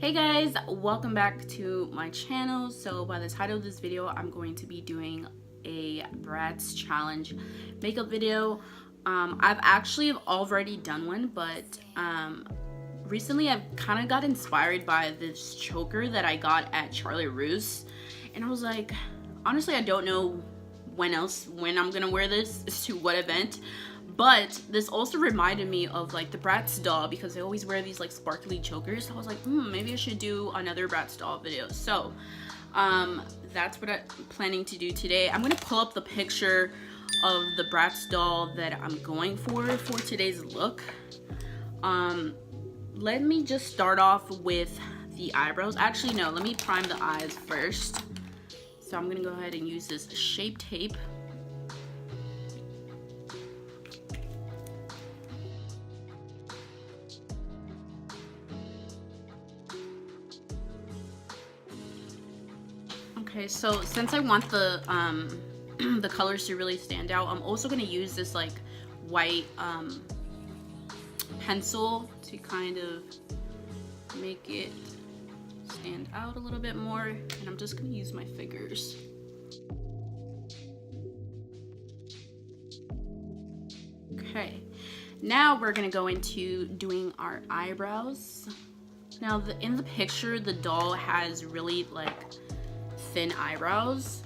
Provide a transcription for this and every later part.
Hey guys, welcome back to my channel. So by the title of this video, I'm going to be doing a BRATZ challenge makeup video. I've actually already done one, but recently I've kind of got inspired by this choker that I got at Charlie Roos, and I was like, honestly, I don't know when I'm gonna wear this to what event. But this also reminded me of like the BRATZ doll, because they always wear these like sparkly chokers. So I was like, maybe I should do another BRATZ doll video. So that's what I'm planning to do today. I'm gonna pull up the picture of the BRATZ doll that I'm going for today's look. Let me just start off with the eyebrows. Actually, no, let me prime the eyes first. So I'm gonna go ahead and use this Shape Tape. Okay, so since I want the the colors to really stand out, I'm also gonna use this like white pencil to kind of make it stand out a little bit more, and I'm just gonna use my fingers. Okay, now we're gonna go into doing our eyebrows. Now in the picture, the doll has really like thin eyebrows,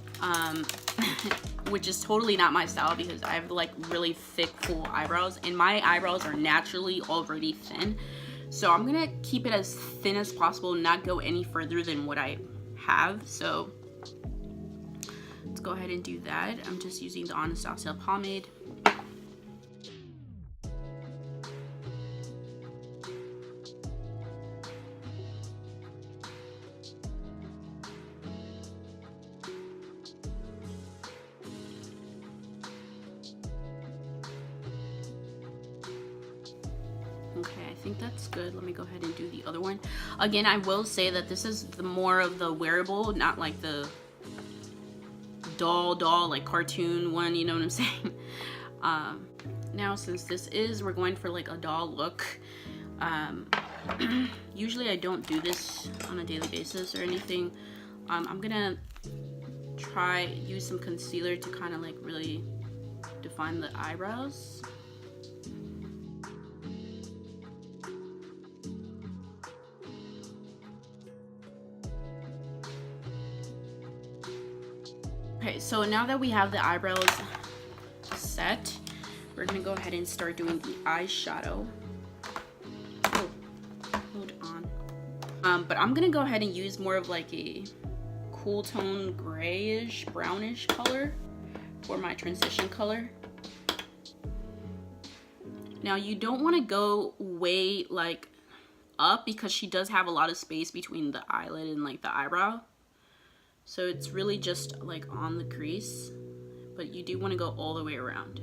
which is totally not my style, because I have like really thick full eyebrows, and my eyebrows are naturally already thin. So I'm gonna keep it as thin as possible, not go any further than what I have. So let's go ahead and do that. I'm just using the Anastasia pomade. Okay, I think that's good. Let me go ahead and do the other one. Again, I will say that this is the more of the wearable, not like the doll like cartoon one, you know what I'm saying? Now since we're going for like a doll look, usually I don't do this on a daily basis or anything. I'm gonna use some concealer to kind of like really define the eyebrows. Okay, so now that we have the eyebrows set, we're gonna go ahead and start doing the eyeshadow. Oh, hold on. But I'm gonna go ahead and use more of like a cool tone grayish, brownish color for my transition color. Now you don't want to go way like up, because she does have a lot of space between the eyelid and like the eyebrow. So it's really just like on the crease, but you do want to go all the way around.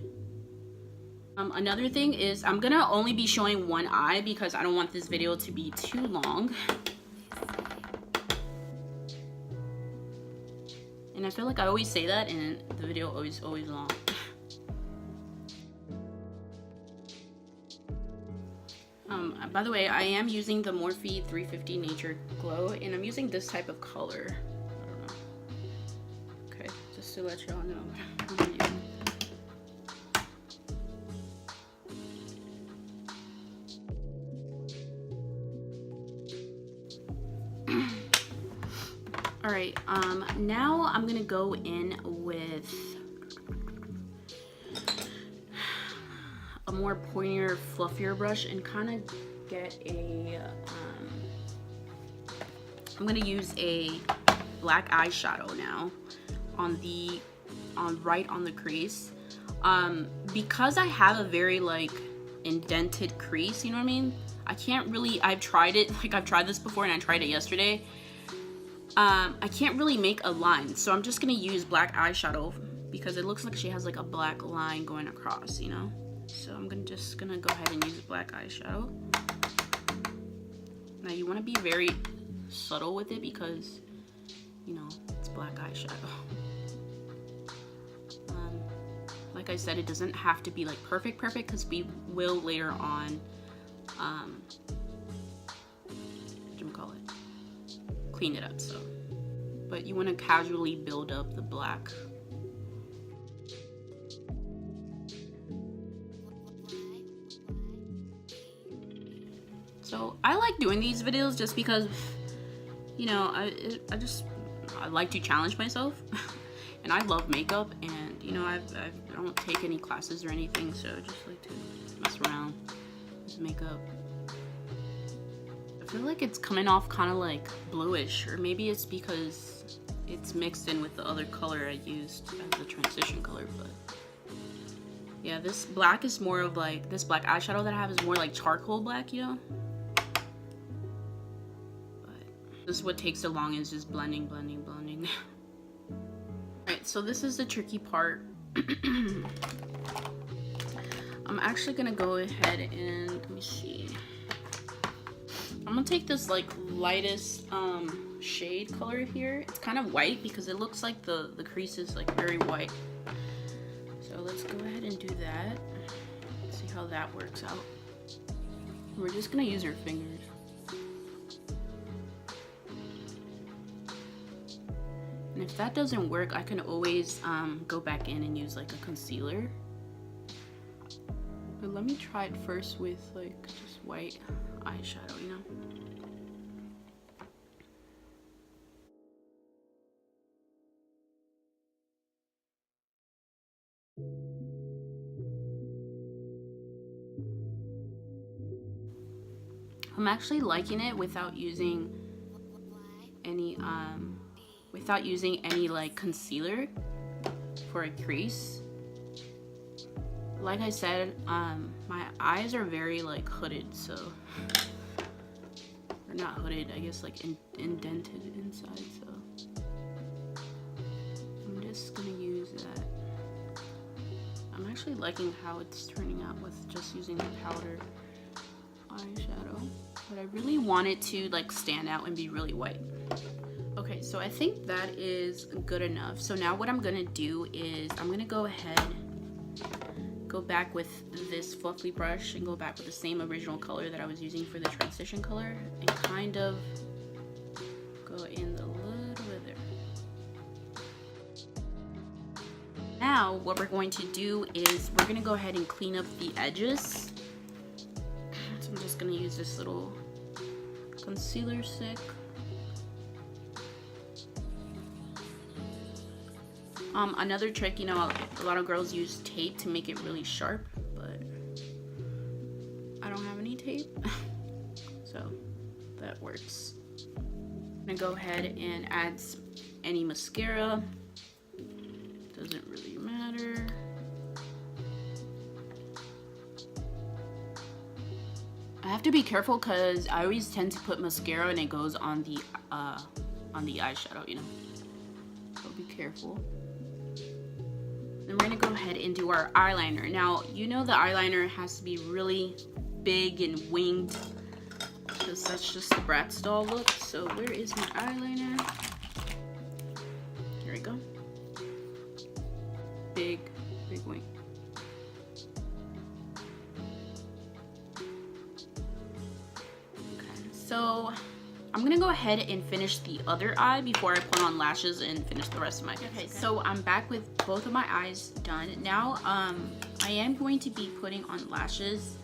Another thing is I'm gonna only be showing one eye, because I don't want this video to be too long. And I feel like I always say that and the video always long. By the way, I am using the Morphe 350 Nature Glow, and I'm using this type of color. Just to let y'all know what I'm using. Alright, now I'm gonna go in with a more pointier, fluffier brush and kind of get a, I'm gonna use a black eyeshadow now right on the crease, because I have a very like indented crease, you know what I mean? I can't really, I've tried this before, and I tried it yesterday. I can't really make a line, so I'm just gonna use black eyeshadow, because it looks like she has like a black line going across, you know? So I'm just gonna go ahead and use black eyeshadow. Now you want to be very subtle with it, because you know it's black eyeshadow. Like I said, it doesn't have to be like perfect, because we will later on clean it up. So, but you want to casually build up the black. So I like doing these videos just because, you know, I like to challenge myself. And I love makeup, and you know, I don't take any classes or anything, so I just like to mess around with makeup. I feel like it's coming off kind of like bluish, or maybe it's because it's mixed in with the other color I used as the transition color. But yeah, this black is more of like, this black eyeshadow that I have is more like charcoal black, you know. But this is what takes so long, is just blending. Alright, so this is the tricky part. I'm actually gonna go ahead and, let me see. I'm gonna take this like lightest shade color here. It's kind of white because it looks like the crease is like very white. So let's go ahead and do that. See how that works out. We're just gonna use our fingers. And if that doesn't work, I can always go back in and use like a concealer. But let me try it first with like just white eyeshadow, you know? I'm actually liking it without using any like concealer for a crease. Like I said, my eyes are very like hooded, so, or not hooded, I guess like indented inside, so I'm just gonna use that. I'm actually liking how it's turning out with just using the powder eyeshadow, but I really want it to like stand out and be really white. Okay, so I think that is good enough. So now what I'm gonna do is I'm gonna go ahead, go back with this fluffy brush and go back with the same original color that I was using for the transition color and kind of go in a little bit there. Now what we're going to do is we're gonna go ahead and clean up the edges. So I'm just gonna use this little concealer stick. Another trick, you know, a lot of girls use tape to make it really sharp, but I don't have any tape, so that works. I'm gonna go ahead and add any mascara. Doesn't really matter. I have to be careful because I always tend to put mascara and it goes on the eyeshadow, you know. So be careful. Then we're gonna go ahead and do our eyeliner. Now, you know the eyeliner has to be really big and winged because that's just the BRATZ doll look. So where is my eyeliner? Here we go. Big wing. Okay, so I'm gonna go ahead and finish the other eye before I put on lashes and finish the rest of my face. Okay, so I'm back with both of my eyes done. Now, I am going to be putting on lashes.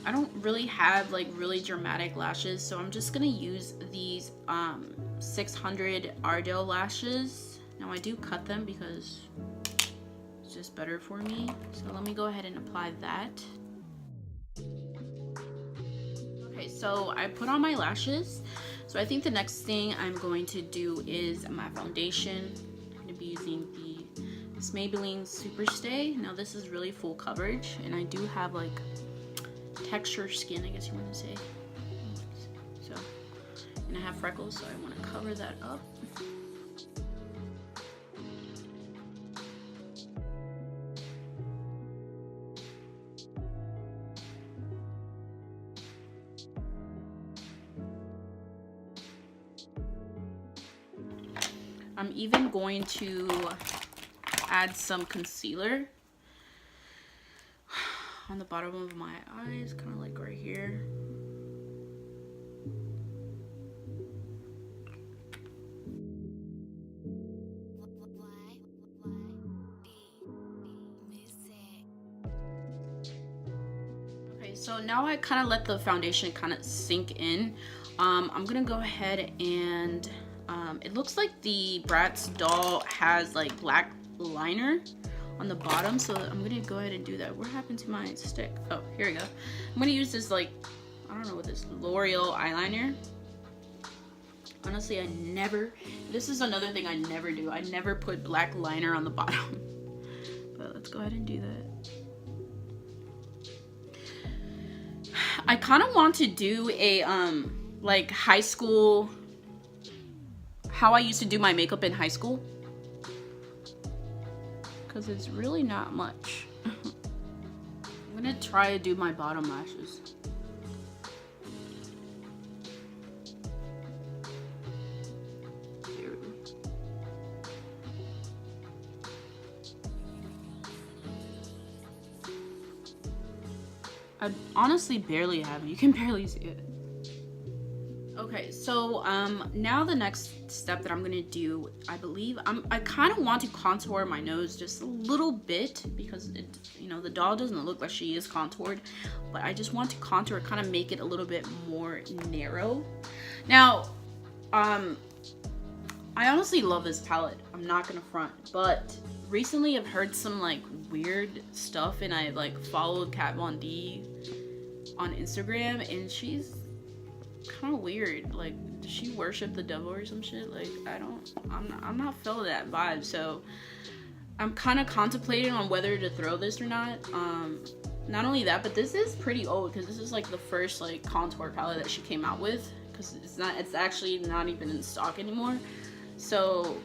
I don't really have like really dramatic lashes, so I'm just gonna use these 600 Ardell lashes. Now I do cut them because it's just better for me. So let me go ahead and apply that. Okay, so I put on my lashes. So I think the next thing I'm going to do is my foundation. I'm going to be using this Maybelline Superstay. Now this is really full coverage, and I do have like texture skin, I guess you want to say. So, and I have freckles, so I want to cover that up. I'm even going to add some concealer on the bottom of my eyes, kind of like right here. So now I kind of let the foundation kind of sink in. I'm gonna go ahead and it looks like the Bratz doll has like black liner on the bottom, so I'm gonna go ahead and do that. What happened to my stick? Oh, here we go. I'm gonna use this, like, I don't know what this, L'Oreal eyeliner. Honestly, this is another thing I never do. I never put black liner on the bottom. But let's go ahead and do that. I kind of want to do a like high school, how I used to do my makeup in high school, because it's really not much. I'm gonna try to do my bottom lashes. There we go. I honestly barely have it. You can barely see it. Okay, so now the next step that I'm gonna do, I believe, I kind of want to contour my nose just a little bit, because it, you know, the doll doesn't look like she is contoured, but I just want to contour, kind of make it a little bit more narrow. Now, I honestly love this palette. I'm not gonna front, but recently I've heard some like weird stuff, and I like followed Kat Von D on Instagram, and she's kind of weird. Like, does she worship the devil or some shit? Like, I'm not feeling that vibe. So I'm kind of contemplating on whether to throw this or not. Not only that, but this is pretty old, because this is like the first like contour palette that she came out with, because it's actually not even in stock anymore. So,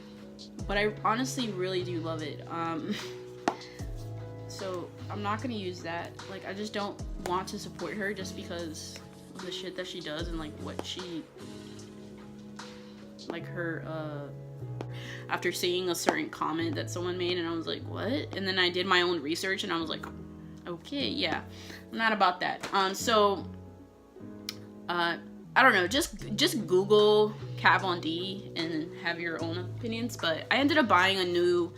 but I honestly really do love it. So I'm not gonna use that. Like, I just don't want to support her just because of the shit that she does, and like what she, like her after seeing a certain comment that someone made, and I was like, what? And then I did my own research, and I was like, okay, yeah, I'm not about that. So I don't know, just Google Kat Von D and have your own opinions. But I ended up buying a new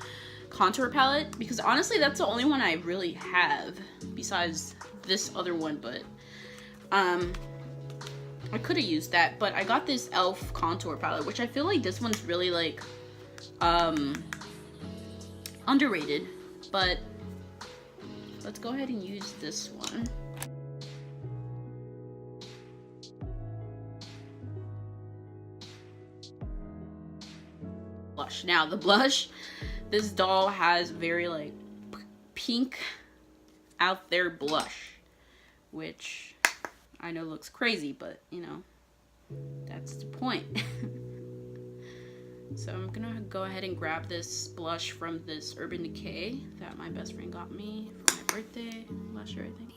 contour palette, because honestly that's the only one I really have besides this other one. But I could have used that, but I got this e.l.f. contour palette, which I feel like this one's really like underrated. But let's go ahead and use this one. Blush. Now the blush, this doll has very like pink out there blush, which I know looks crazy, but you know, that's the point. So I'm gonna go ahead and grab this blush from this Urban Decay that my best friend got me for my birthday last year, I think.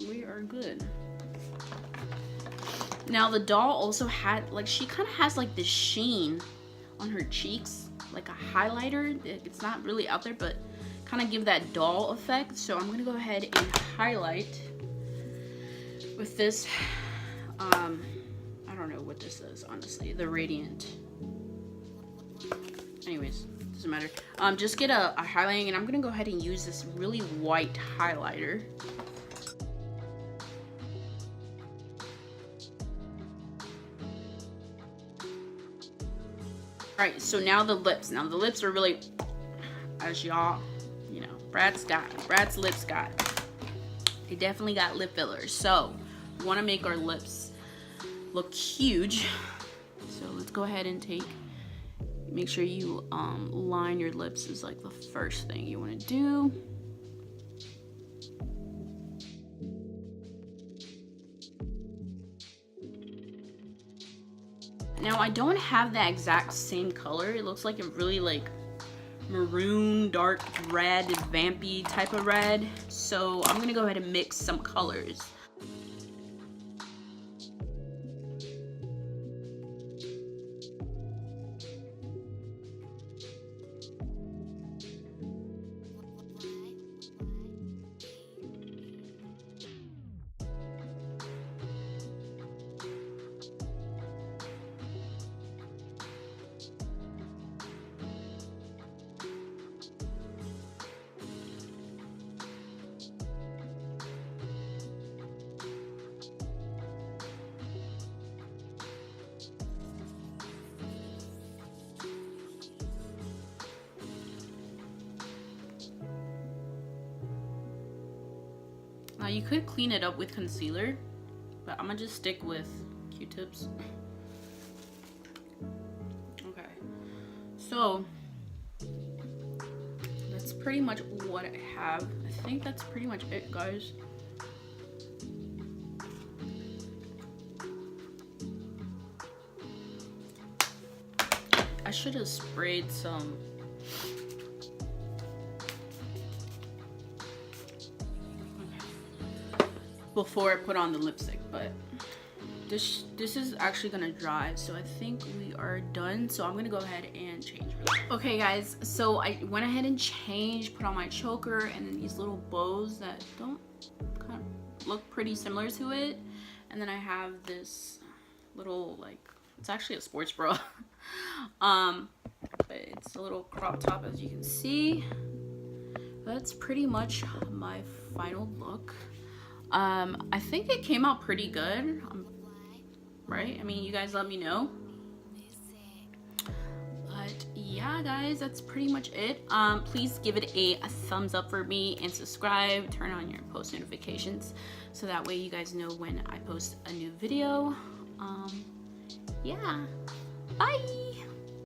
We are good. Now the doll also had, like, she kind of has like this sheen on her cheeks, like a highlighter. It's not really out there, but kind of give that doll effect. So I'm gonna go ahead and highlight with this, I don't know what this is, honestly, the Radiant. Anyways, doesn't matter. Just get a highlighting, and I'm gonna go ahead and use this really white highlighter. Alright, so now the lips. Now the lips are really, as y'all, you know, Bratz lips got. They definitely got lip fillers. So we want to make our lips look huge. So let's go ahead and make sure you line your lips is like the first thing you want to do. Now I don't have that exact same color. It looks like a really like maroon, dark red, vampy type of red. So I'm gonna go ahead and mix some colors. Now you could clean it up with concealer, but I'm gonna just stick with Q-tips. Okay, so that's pretty much what I have. I think that's pretty much it, guys. I should have sprayed some before I put on the lipstick, but this is actually gonna dry, so I think we are done. So I'm gonna go ahead and change. Okay guys, so I went ahead and changed, put on my choker and then these little bows that don't kind of look pretty similar to it, and then I have this little, like, it's actually a sports bra. But it's a little crop top, as you can see. That's pretty much my final look. I think it came out pretty good, right? I mean, you guys let me know. But yeah, guys, that's pretty much it. Please give it a thumbs up for me and subscribe, turn on your post notifications so that way you guys know when I post a new video. Yeah, bye.